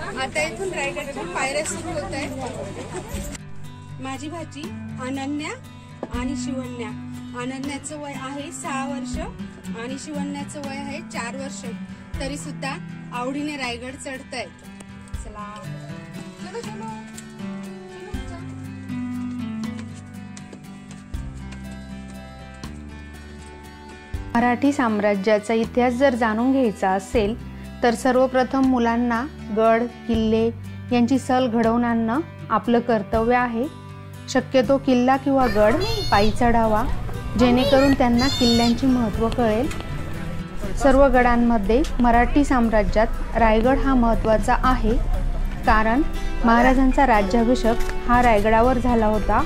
आता इथून रायगडच्या पायऱ्या सुरू होत आहेत। माझी भाची अनन्या आणि शिवन्या। अनन्याचं वय आहे 6 वर्ष आणि शिवन्याचं वय आहे 4 वर्ष। तरी सुद्धा आवडीने रायगड चढतायत। चला चलो चलो। मराठी साम्राज्याचा इतिहास जर जाणून घ्यायचा असेल तर सर्वप्रथम मुलांना गड किल्ले यांची सल घडवून आणणं आपलं कर्तव्य आहे। शक्यतो किल्ला किंवा गड पायी चढावा, जेणेकरून त्यांना किल्ल्यांचे महत्त्व कळेल। सर्व गडांमध्ये मराठी साम्राज्यात रायगड हा महत्त्वाचा आहे, कारण महाराजांचा राज्याभिषेक हा रायगडावर झाला होता।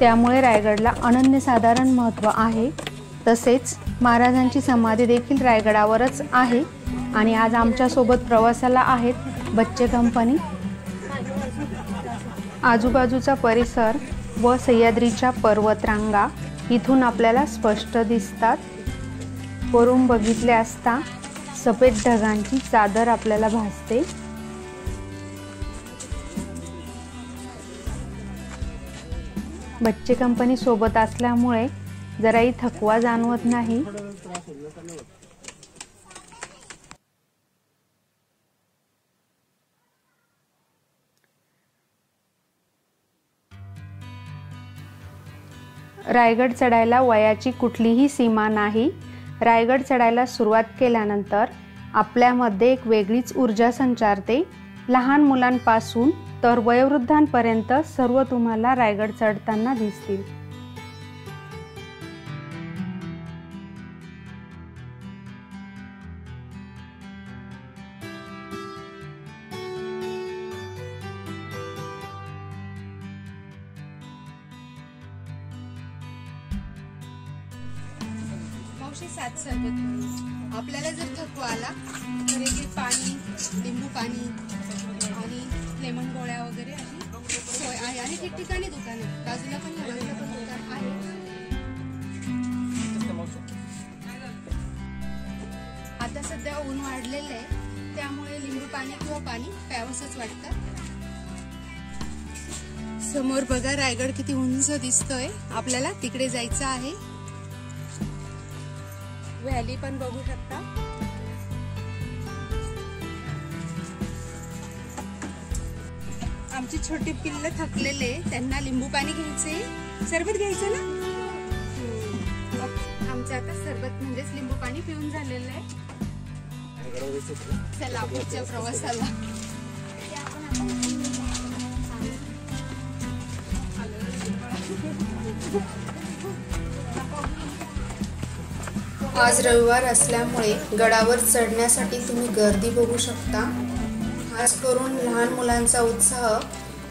त्यामुळे रायगडला अनन्यसाधारण महत्त्व आहे। तसेच महाराजांची समाधी देखील रायगडावरच आहे आणि आज आमच्या सोबत प्रवासाला आहेत बच्चे कंपनी। आजूबाजूचा परिसर व सह्याद्रीच्या पर्वतरांगा इथून आपल्याला स्पष्ट दिसतात। वरून बघितले असता सफेद ढगांची चादर आपल्याला भासते। बच्चे कंपनी सोबत असल्यामुळे जराही थकवा जाणवत नाही। रायगड चढायला वयाची कुठलीही सीमा नाही। रायगड चढायला सुरुवात केल्यानंतर आपल्यामध्ये एक वेगळीच ऊर्जा संचारते। लहान मुलांपासून तर वयोवृद्धांपर्यंत सर्व तुम्हाला रायगड चढताना दिसतील। सात सरबत। आपल्याला जर थकवा आला तर एक पाणी, लिंबू पाणी आणि लेमन गोळ्या वगैरे अशी सोय आहे। आणि ठिकठिकाणी दुकान आहे, बाजूला पण दुकान आहे। आता सध्या ऊन वाढलेलं आहे, त्यामुळे लिंबू पाणी किंवा पाणी प्यावंसच वाटतं। समोर बघा रायगड किती उंच दिसतोय। आपल्याला तिकडे जायचं आहे। व्हॅली पण बघू शकता। आमची छोटी पिल्ल थकलेले, त्यांना लिंबू पाणी घ्यायचे, सरबत घ्यायचं ना। आमचं आता सरबत म्हणजेच लिंबू पाणी पिऊन झालेलं आहे। चला पुढच्या प्रवासाला। आज रविवार असल्यामुळे गडावर चढण्यासाठी तुम्ही गर्दी बघू शकता। खास करून लहान मुलांचा उत्साह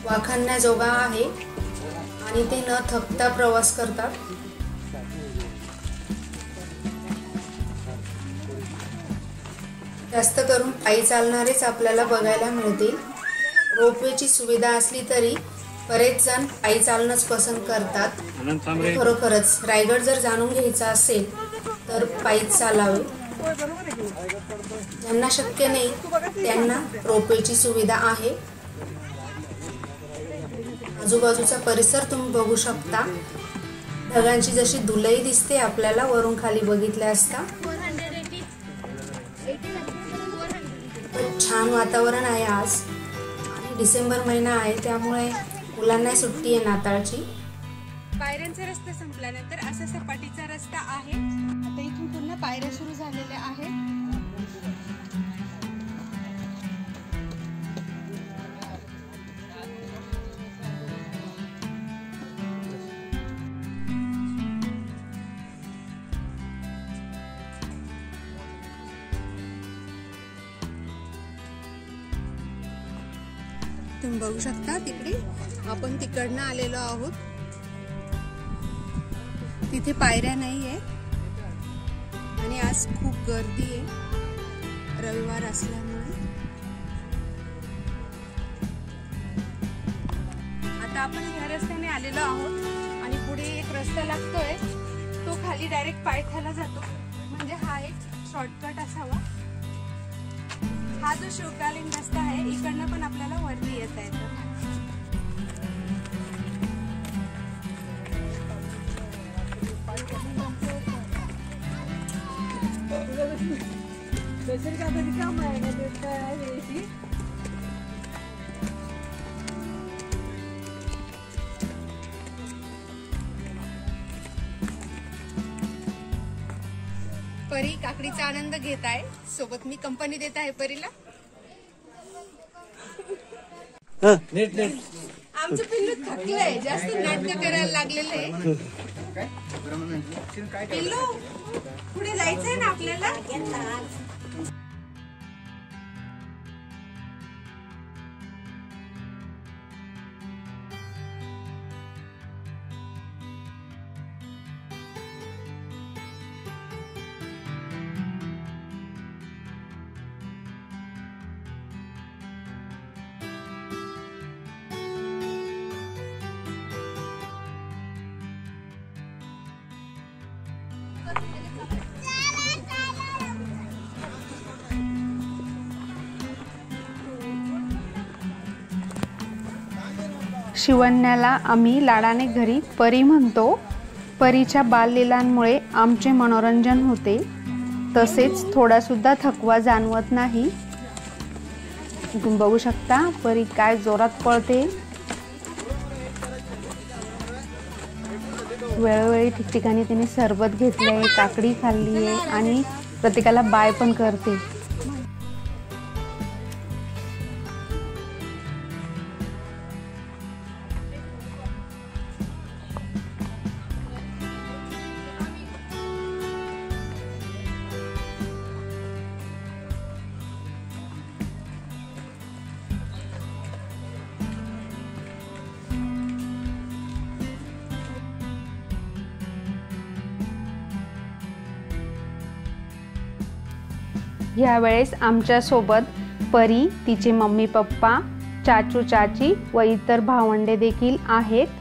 वाखाणण्याजोगा आहे आणि ते न थकता प्रवास करतात। जास्त करून पायी चालणारेच आपल्याला बघायला मिळतील। रोपवेची सुविधा असली तरी बरेच जण पायी चालणंच पसंत करतात। खरोखरच रायगड जर जाणून घ्यायचा असेल तर पायी चालावे। ज्यांना शक्य नाही त्यांना रोपवेची सुविधा आहे। आजूबाजूचा परिसर तुम्ही बघू शकता। ढगांची जशी धुलई दिसते आपल्याला वरून खाली बघितले असता। छान वातावरण आहे आज आणि डिसेंबर महिना आहे, त्यामुळे मुलांना सुट्टी आहे नाताळची। पायऱ्यांचा रस्ता संपल्यानंतर असा सपाटीचा रस्ता आहे। आता इथून पुन्हा पायऱ्या सुरू झालेल्या आहेत। तुम्ही बघू शकता तिकडे आपण तिकडनं आलेलो आहोत। तिथे पायऱ्या नाहीये आणि आज खूप गर्दी आहे रविवार असल्यामुळे। आता आपण ह्या रस्त्याने आलेलो आहोत आणि पुढे एक रस्ता लागतोय, तो खाली डायरेक्ट पायथ्याला जातो। म्हणजे हा एक शॉर्टकट असावा। हा जो शिवकालीन रस्ता आहे, इकडनं येता येतं. परी काकडीचा आनंद घेत आहे. सोबत मी कंपनी देत आहे परीला. आमचं पिल्लू थकलंय, जास्त नाटक करायला लागलेलं आहे. पिल्लू पुढे जायचंय ना आपल्याला. शिवण्याला आम्ही लाडाने घरी परी म्हणतो. परीच्या बाललीलांमुळे आमचे मनोरंजन होते, तसेच थोडासुद्धा थकवा जाणवत नाही. तुम्ही बघू शकता परी काय जोरात पळते. वेळोवेळी ठिकठिकाणी तिने सरबत घेतलंय, काकडी खाल्ली आहे आणि प्रत्येकाला बाय पण करते. यावेळेस आमच्यासोबत परी, तिचे मम्मी पप्पा, चाचू चाची व इतर भावंडे देखील आहेत.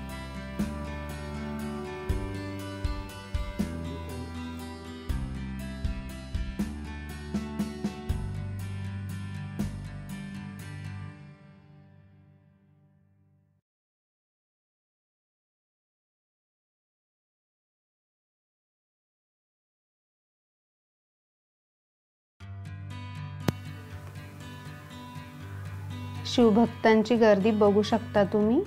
शिवभक्तांची गर्दी बघू शकता तुम्ही.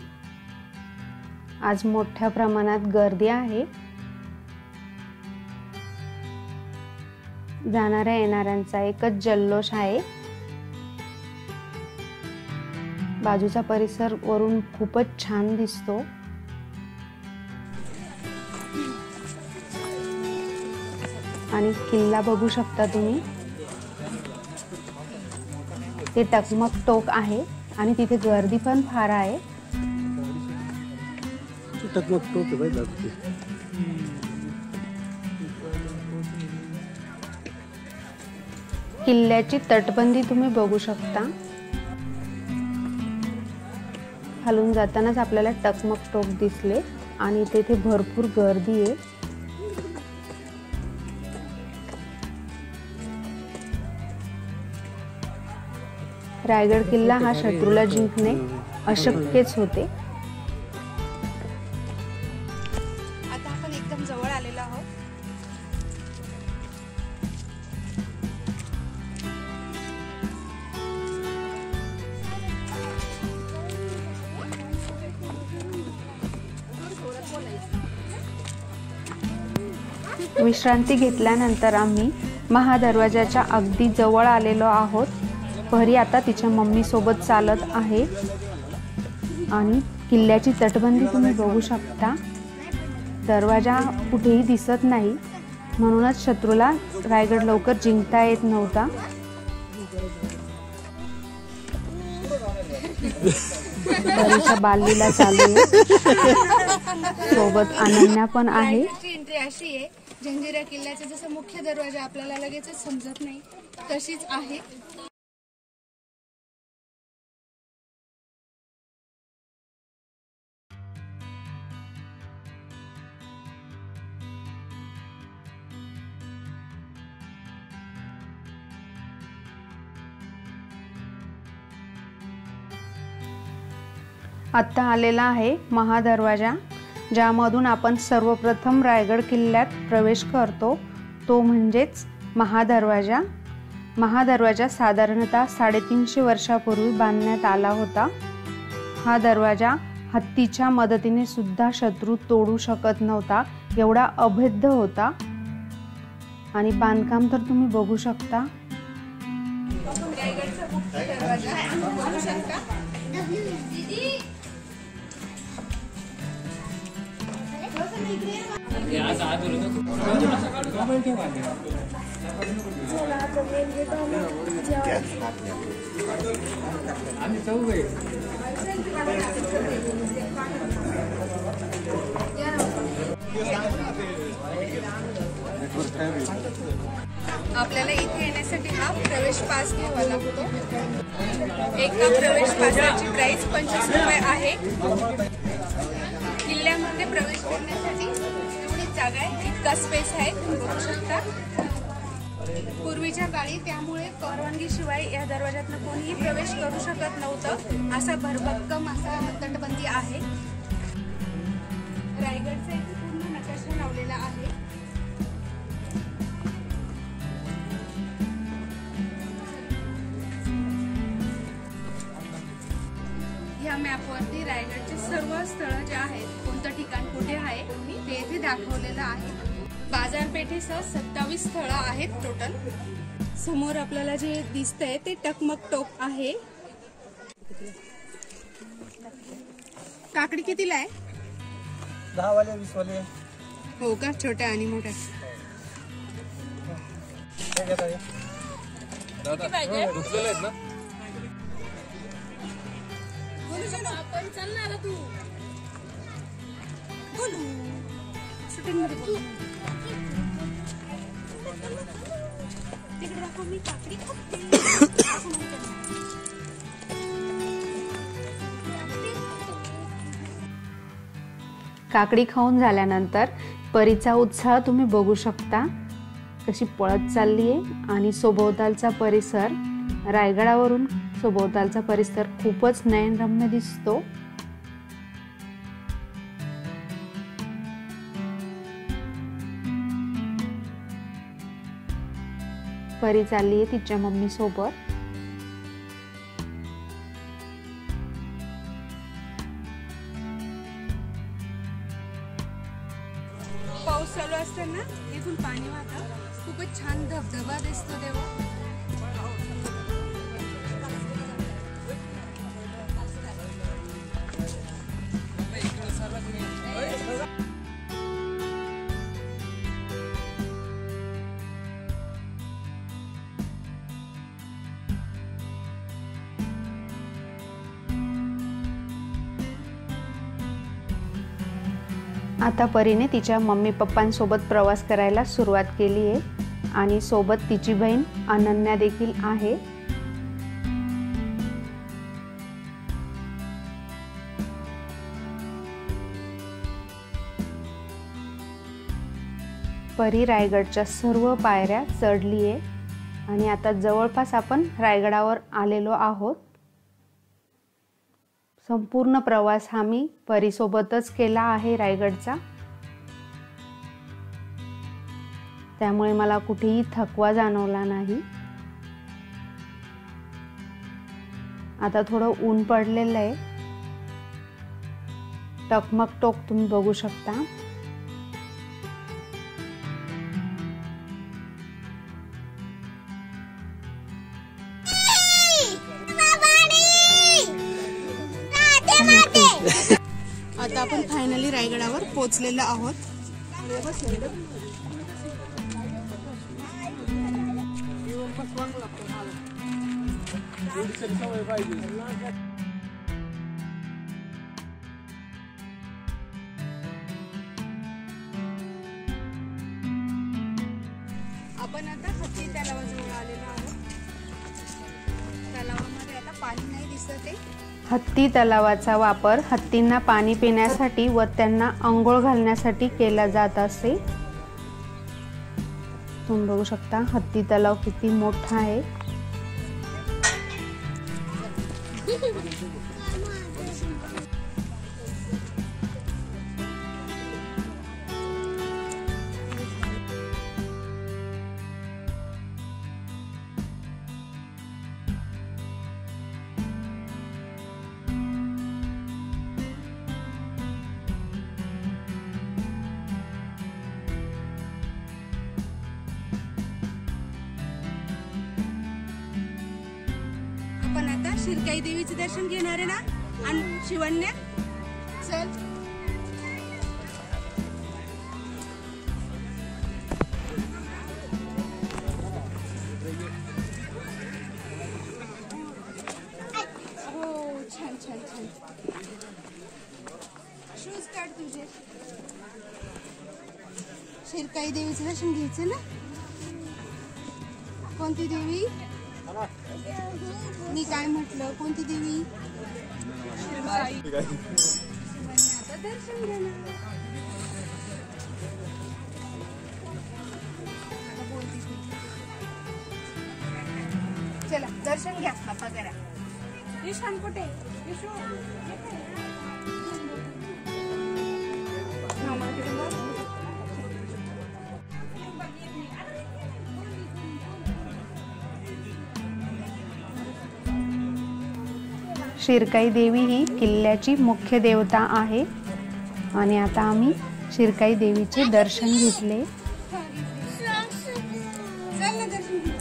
आज मोठ्या प्रमाणात गर्दी आहे. जाणाऱ्या येणाऱ्यांचा एकच जल्लोष आहे. बाजूचा परिसर वरून खूपच छान दिसतो. आणि किल्ला बघू शकता तुम्ही. ते टकमक टोक आहे आणि तिथे गर्दी पण फार आहे. टकमक टोक आहे बाई. किल्ल्याची तटबंदी तुम्ही बघू शकता. खालून जातानाच आपल्याला टकमक टोक दिसले आणि तेथे भरपूर गर्दी आहे. रायगड किल्ला हा शत्रूला जिंकणे अशक्यच होते. आता आपण एकदम जवळ आलेलो आहोत. विश्रांती घेतल्यानंतर आम्ही महादरवाजाच्या अगदी जवळ आलेलो आहोत. परी आता तिच्या मम्मी सोबत चालत आहे आणि किल्ल्याची तटबंदी तुम्ही बघू शकता. दरवाजा कुठेही दिसत नाही, म्हणूनच शत्रूला रायगड लवकर जिंकता येत नव्हता. परीच्या बाललीला चालू आहे. सोबत अनन्या पण आहे. रायगडची एंट्री अशी आहे, जंजिरा किल्ल्याचा जसा मुख्य दरवाजा आपल्याला लगेच समजत नाही तशीच आहे. आत्ता आलेला आहे महादरवाजा, ज्यामधून आपण सर्वप्रथम रायगड किल्ल्यात प्रवेश करतो, तो म्हणजेच महादरवाजा. महादरवाजा साधारणतः 350 वर्षापूर्वी बांधण्यात आला होता. हा दरवाजा हत्तीच्या मदतीने सुद्धा शत्रू तोडू शकत नव्हता, एवढा अभेद्य होता. आणि बांधकाम तर तुम्ही बघू शकता. रायगडचा मुख्य दरवाजा बघू शकता. आपल्याला इथे येण्यासाठी हा प्रवेश पास घ्यावा लागतो. एका प्रवेश पासाची प्राइस 25 रुपये आहे. किल्ल्यामध्ये प्रवेश करण्यासाठी एवढी जागा आहे, इतका स्पेस आहे, बघू शकता. पूर्वीच्या काळी त्यामुळे परवानगीशिवाय या दरवाज्यातून कोणीही प्रवेश करू शकत नव्हतं. असा भरभक्कम असा तटबंदी आहे. रायगडचा इथे पूर्ण नकाशा लावलेला आहे. या मॅपवरती रायगडचे सर्व स्थळं जे आहेत, कोणतं ठिकाण कुठे आहे ते इथे दाखवलेलं आहे. बाजारपेठेसह 27 स्थळं आहेत टोटल. समोर आपल्याला जे दिसतंय ते टकमक टोक आहे. काकडी कितीला आहे? 10 वाले 20 वाले. हो का, छोट्या आणि मोठ्या. आपण चालणार तू बोलू शूटिंग मध्ये बोलू. तिकडे दाखव, मी काकडी काकडी खाऊन झाल्यानंतर परीचा उत्साह तुम्ही बघू शकता, कशी पळत चालली आहे. आणि सभोवतालचा परिसर, रायगडावरून सभोवतालचा परिसर खूपच नयनरम्य दिसतो. परी चालली आहे तिच्या मम्मी सोबत. पाऊस चालू असताना इथून पाणी वाहतं, खूपच छान धबधबा दिसतो तेव्हा. आता परीने तिच्या मम्मी पप्पांसोबत प्रवास करायला सुरुवात केली आहे. आणि सोबत तिची बहीण अनन्या देखील आहे. परी रायगडच्या सर्व पायऱ्या चढली आहे. आणि आता जवळपास आपण रायगडावर आलेलो आहोत. संपूर्ण प्रवास हा मी परीसोबतच केला आहे रायगडचा, त्यामुळे मला कुठेही थकवा जाणवला नाही. आता थोडं ऊन पडलेलं आहे. टकमक टोक तुम्ही बघू शकता. आता आपण फायनली रायगडावर पोहोचलेलो आहोत. आपण आता हत्ती तलावाजवळ आलेलो आहोत. तलावामध्ये आता पाणी नाही दिसत आहे. हत्ती तलावाचा वापर हत्तींना पाणी पिण्यासाठी व त्यांना अंघोळ घालण्यासाठी केला जात असे. तुम्ही बघू शकता हत्ती तलाव किती मोठा आहे. शिरकाई देवीचे दर्शन घेणार आहे ना आणि शिवण्या चल हो छान छान छान शूज काढ तुझे शिरकाई देवीचं दर्शन घ्यायचं ना कोणती देवी मी काय म्हटलं कोणती देवी आता दर्शन घ्या ना चला दर्शन घ्या बाप्पा करा ईशान कुठे शिरकाई देवी ही किल्ल्याची मुख्य देवता आहे आणि आता आम्ही शिरकाई देवीचे दर्शन घेतले. चल ना दर्शन घे.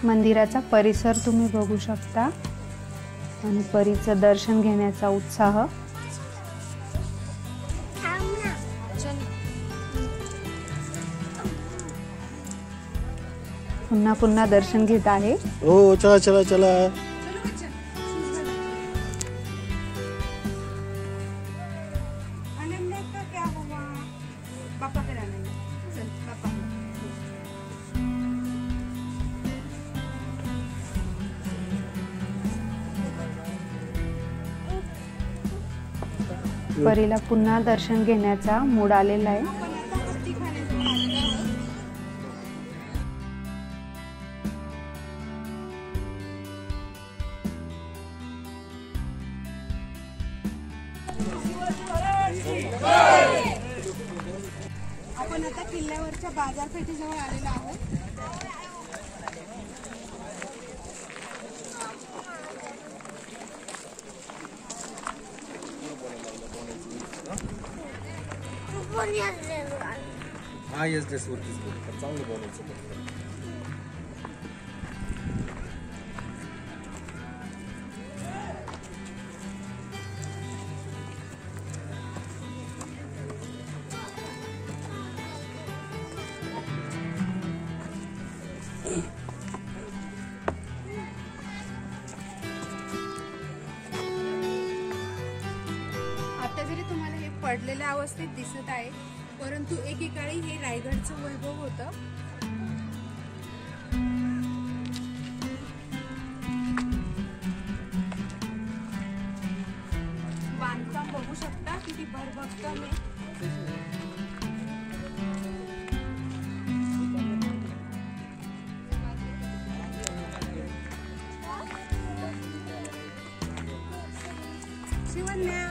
मंदिराचा परिसर तुम्ही बघू शकता आणि परीचं दर्शन घेण्याचा उत्साह. पुन्हा पुन्हा दर्शन घेत आहे. हो चला चला चला. चलो बच्चा अनन्या का क्या हुआ पापा करा अनन्या चल पापा परीला पुन्हा दर्शन घेण्याचा मूड आलेला आहे. आपण आता हत्ती खाण्याचं आलेलो आहोत. आपण आता किल्ल्यावरच्या बाजारपेठेजवळ आलेलो आहोत. हा येस ड्रेस वरतीच बोल चांगलं बोलायचं. आता जरी तुम्हाला हे पडलेल्या अवस्थेत दिसत आहे परंतु एकेकाळी हे रायगडचं वैभव होतं. बांधकाम बघू शकता किती भरभक्कम आहे. शिवण्या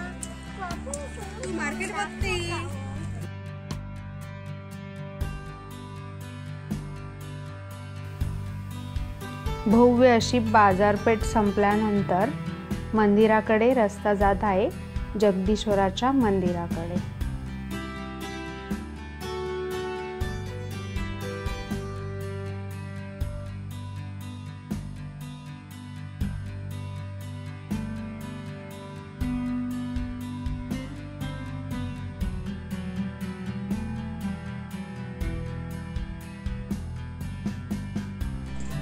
तू मार्केट बघते. भव्य अशी बाजारपेठ संपल्यानंतर मंदिराकडे रस्ता जात आहे, जगदीश्वराच्या मंदिराकडे.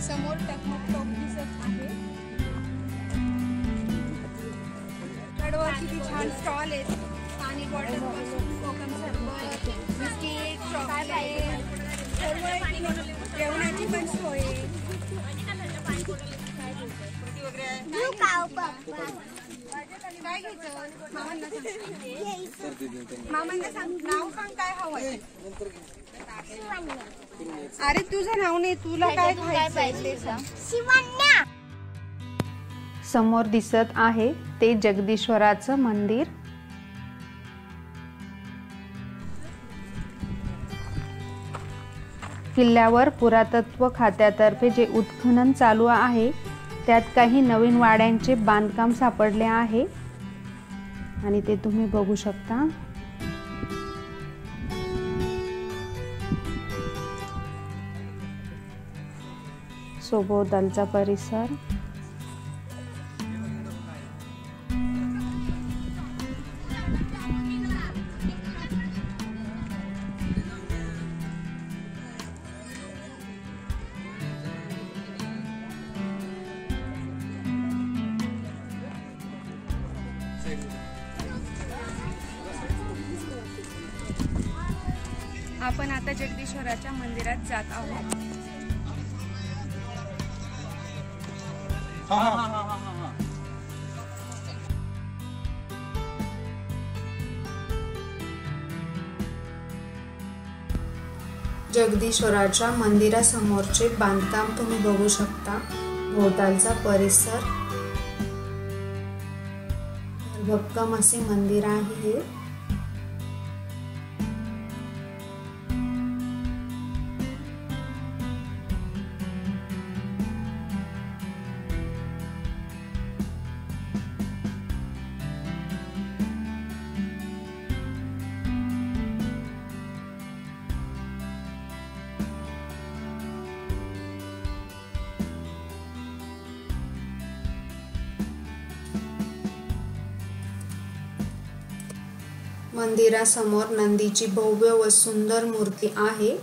समोर टकमक टोक दिसत आहे. कडवर किती छान स्टॉल आहेत. पाणी बॉटल पासून कोकम सरबत बिस्किट चॉकलेट सर्व जेवणाची पण सोय आहे. काय घ्यायचं मामांना सांग नाव सांग काय हवंय. अरे तुझं नाव नाही तुला काय खायचं ते सांग. समोर दिसत आहे ते जगदीश्वराचं मंदिर. किल्ल्यावर पुरातत्व खात्यातर्फे जे उत्खनन चालू आहे त्यात काही नवीन वाड्यांचे बांधकाम सापडले आहे आणि ते तुम्ही बघू शकता. सभोवतालचा परिसर, आपण आता जगदीश्वराच्या मंदिरात जात आहोत. जगदीश्वराच्या मंदिरासमोरचे बांधकाम तुम्ही बघू शकता. भोवतालचा परिसर, भक्कम असे मंदिर आहे हे. मंदिरासमोर नंदीची भव्य व सुंदर मूर्ती आहे.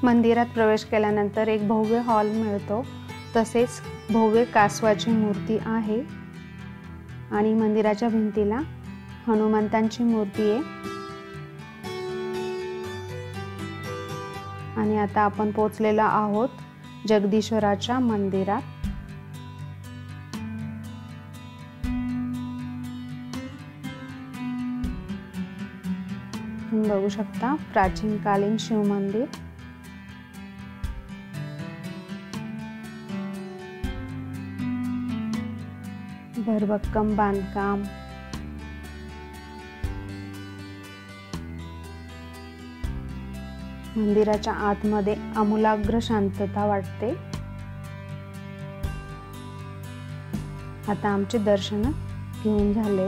मंदिरात प्रवेश केल्यानंतर एक भव्य हॉल मिळतो. तसेच भव्य कासवाची मूर्ती आहे आणि मंदिराच्या भिंतीला हनुमंतांची मूर्ती आहे. आणि आता आपण पोहोचलेलो आहोत जगदीश्वराच्या मंदिरात. तुम्ही बघू शकता प्राचीन कालीन शिव मंदिर. भरभक्कम बांधकाम, मंदिराच्या आतमध्ये आमूलाग्र शांतता वाटते. आता आमचे दर्शन घेऊन झाले.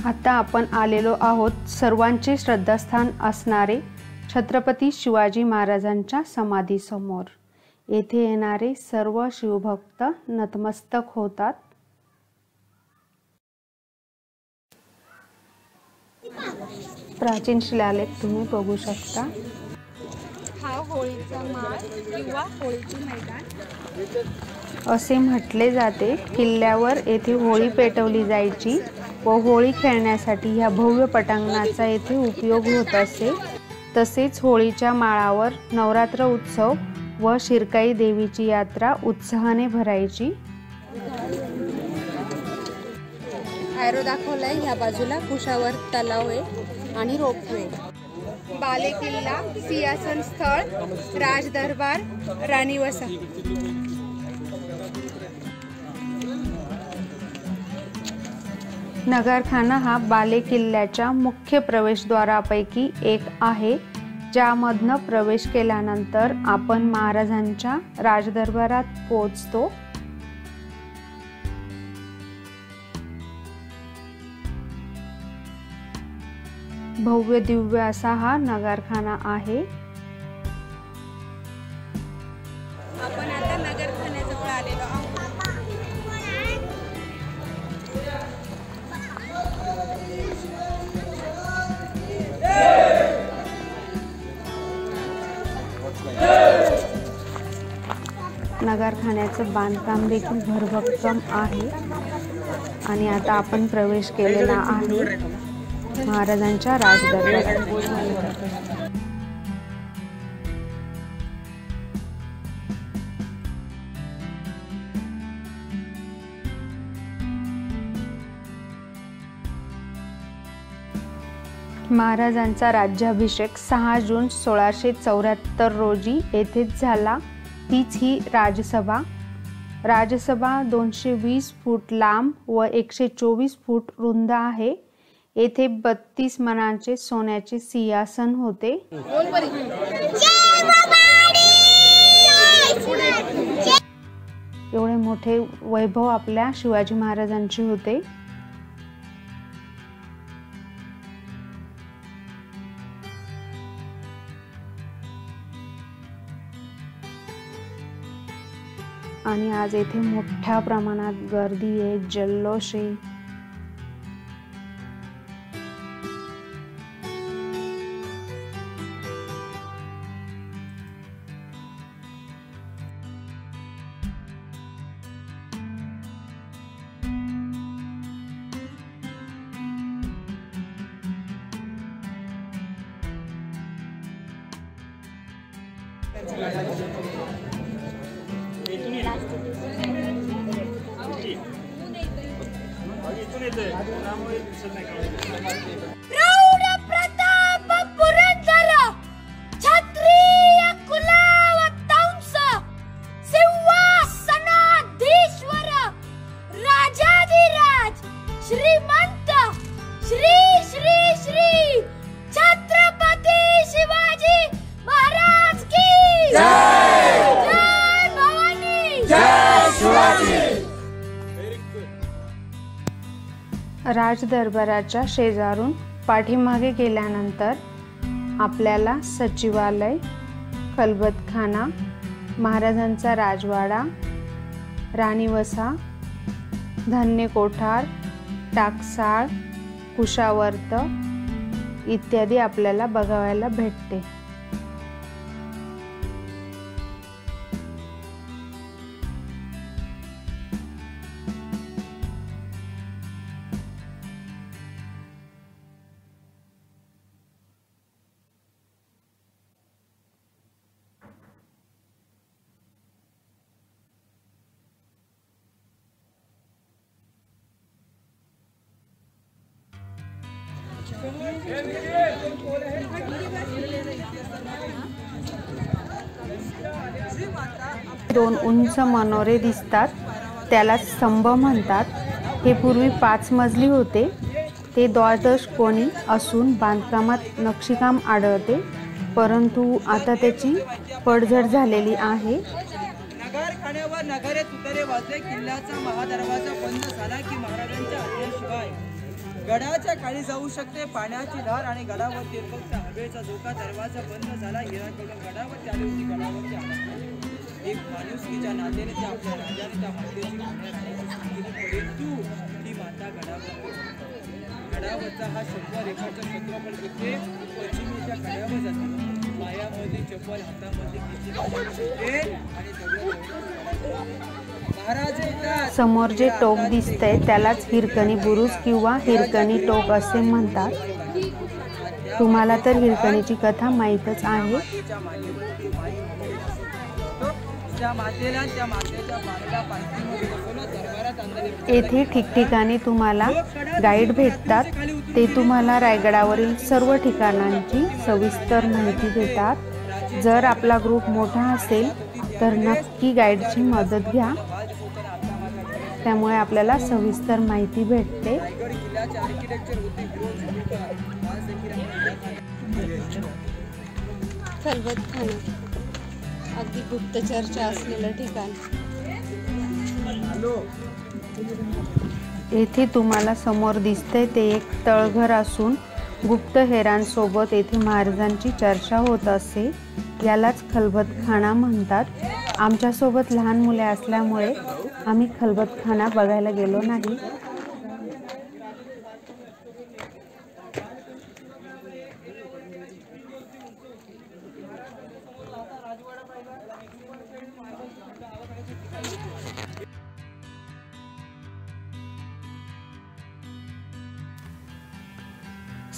आता आपण आलेलो आहोत सर्वांचे श्रद्धास्थान असणारे छत्रपती शिवाजी महाराजांच्या समाधीसमोर. येथे येणारे सर्व शिवभक्त नतमस्तक होतात. प्राचीन शिलालेख तुम्ही बघू शकता. हा होळीचा माळ किंवा होळीचे मैदान असे म्हटले जाते. किल्ल्यावर येथे होळी पेटवली जायची व होळी खेळण्यासाठी ह्या भव्य पटांगणाचा येथे उपयोग होत असे. तसेच होळीच्या माळावर नवरात्र उत्सव व शिरकाई देवीची यात्रा उत्साहाने भरायची. ॲरो दाखवलाय. ह्या बाजूला कुशावर तलाव आहे आणि रोपवे. बाले किल्ला, सिंहासन स्थळ, राजदरबार, राणी वसाहत. नगरखाना हा बाले किल्ल्याच्या मुख्य प्रवेशद्वारापैकी एक आहे, ज्यामधनं प्रवेश केल्यानंतर आपण महाराजांच्या राजदरबारात पोहोचतो. भव्य दिव्य असा हा नगरखाना आहे. आपण आता नगरखान्याजवळ आलेलो आहोत. नगारखान्याचं बांधकाम देखील भरभक्कम आहे आणि आता आपण प्रवेश केलेला आहे महाराजांच्या राजदरबारात. महाराजांचा राज्याभिषेक 6 जून 1674 रोजी येथेच झाला. तीच ही राजसभा. राजसभा 220 फूट लांब व 124 फूट रुंद आहे. येथे 32 मणांचे सोन्याचे सिंहासन होते. एवढे मोठे वैभव आपल्या शिवाजी महाराजांचे होते. आणि आज येथे मोठ्या प्रमाणात गर्दी आहे, जल्लोष आहे. प्रौढ प्रताप पुरंदर क्षत्रिय कुलावतंस सिंहासनाधीश्वर राजाधिराज श्रीमंत श्री श्री श्री छत्रपती शिवाजी महाराज की जय. जय भवानी, जय शिवाजी. राजदरबाराच्या शेजारून पाठीमागे गेल्यानंतर आपल्याला सचिवालय, खलबतखाना, महाराजांचा राजवाडा, राणीवसा, धान्य कोठार, टाकसाळ, कुशावर्त इत्यादी आपल्याला बघायला भेटते. दोन उंच मनोरे दिसतात, त्याला स्तंभ म्हणतात. हे पूर्वी 5 मजली होते. ते द्वादश कोनी असून बांधकामात नक्षीकाम आढळते, परंतु आता त्याची पडझड झालेली आहे. नगारखान्यावर नगारे तुतारे वाजले. किल्ल्याचा महादरवाजा बंद झाला की महाराजांच्या आज्ञेशिवाय गडाच्या खाली जाऊ शकते. पाण्याची धार आणि गडावर तिरफक्त हवेचा धोका. दरवाजा बंद झाला. हिराकडून गडावरती आली होती. गडावरती आला एक माणुसकीच्या नात्याने त्या आपल्या राजाने त्या मातेची परंतु ती माता गडावरचा हा 100 रेखाचं क्षेत्रफळ घेते. पश्चिमेच्या कड्यावर जाते. पायामध्ये चप्पल, हातामध्ये आणि समोर जे टोक दिसतंय त्यालाच हिरकणी बुरुज किंवा हिरकणी टोक असे म्हणतात. तुम्हाला तर हिरकणीची कथा माहीतच आहे. येथे ठिकठिकाणी तुम्हाला गाईड भेटतात. ते तुम्हाला रायगडावरील सर्व ठिकाणांची सविस्तर माहिती देतात. जर आपला ग्रुप मोठा असेल तर नक्की गाईडची मदत घ्या, त्यामुळे आपल्याला सविस्तर माहिती भेटते. खलबतखाना अगदी गुप्त चर्चा असलेलं ठिकाण. येथे तुम्हाला समोर दिसते ते एक तळघर असून गुप्तहेरांसोबत येथे महाराजांची चर्चा होत असे. यालाच खलबतखाना म्हणतात. आमच्यासोबत लहान मुले असल्यामुळे आम्ही खलबतखाना बघायला गेलो नाही.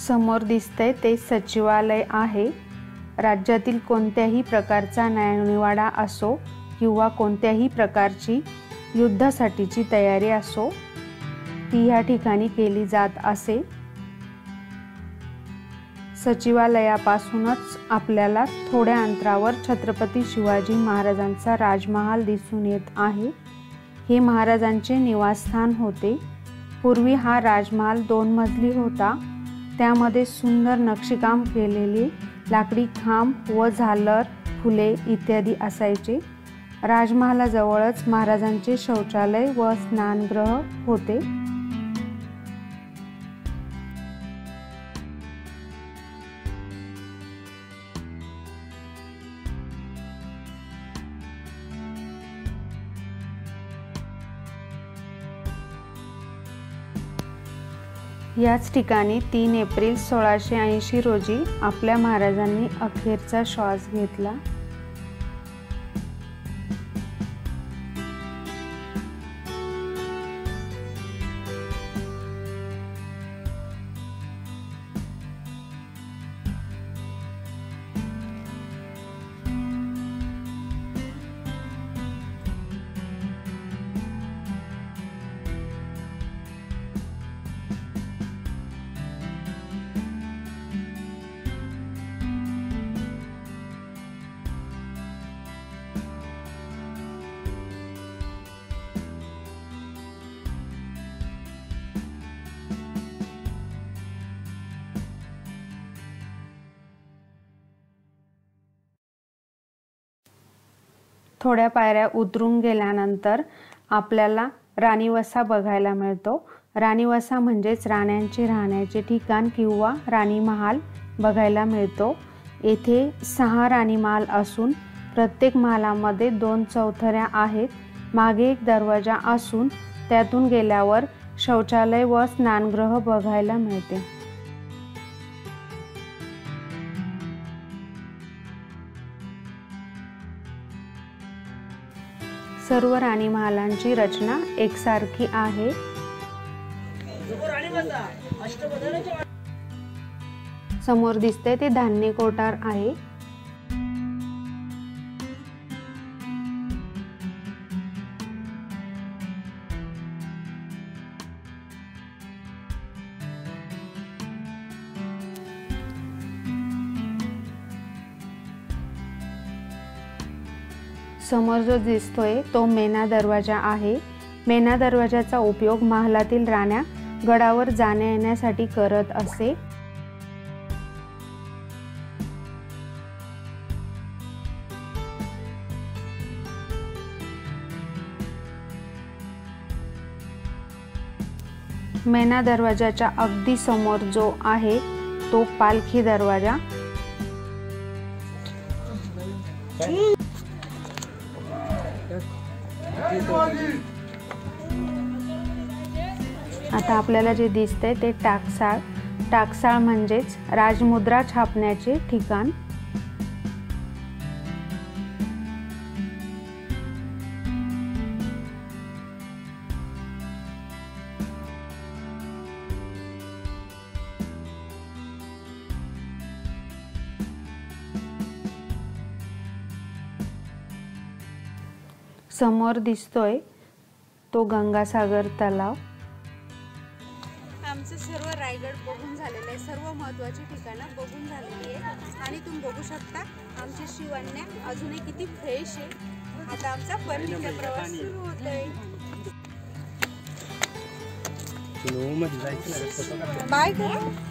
समोर दिसतंय ते सचिवालय आहे. राज्यातील कोणत्याही प्रकारचा न्यायनिवाडा असो किंवा कोणत्याही प्रकारची युद्धासाठीची तयारी असो ती या ठिकाणी केली जात असे. सचिवालयापासूनच आपल्याला थोड्या अंतरावर छत्रपती शिवाजी महाराजांचा राजमहाल दिसून येत आहे. हे महाराजांचे निवासस्थान होते. पूर्वी हा राजमहाल 2 मजली होता. त्यामध्ये सुंदर नक्षीकाम केलेले लाकडी खांब व झालर, फुले इत्यादी असायचे. राजमहालाजवळच महाराजांचे शौचालय व स्नानगृह होते. याच ठिकाणी 3 एप्रिल 1680 रोजी आपल्या महाराजांनी अखेरचा श्वास घेतला. थोड्या पायऱ्या उतरून गेल्यानंतर आपल्याला राणीवसा बघायला मिळतो. राणीवसा म्हणजेच राण्यांचे राहण्याचे ठिकाण किंवा राणीमहाल बघायला मिळतो. येथे 6 राणीमहाल असून प्रत्येक महालामध्ये 2 चौथऱ्या आहेत. मागे एक दरवाजा असून त्यातून गेल्यावर शौचालय व स्नानगृह बघायला मिळते. सर्व राणीमहालांची रचना एकसारखी आहे. समोर दिसते ते धान्य कोठार आहे. समोर जो दिसतोय तो मेना दरवाजा आहे. मेना दरवाजाचा उपयोग महालातील राण्या गडावर जाण्या येण्यासाठी करत असे. मेना दरवाजाच्या अगदी समोर जो आहे तो पालखी दरवाजा. आता आपल्याला जे दिसतंय ते टाकसाळ. टाकसाळ म्हणजेच राजमुद्रा छापण्याचे ठिकाण. समोर दिसतोय तो गंगासागर तलाव. आमचं सर्व रायगड बघून झालेलं आहे. सर्व महत्त्वाची ठिकाणं बघून झालेली आहे आणि तुम्ही बघू शकता आमची शिवण्या अजूनही किती फ्रेश आहे. आता आमचा परतीचा प्रवास सुरू होतोय. बाय करा.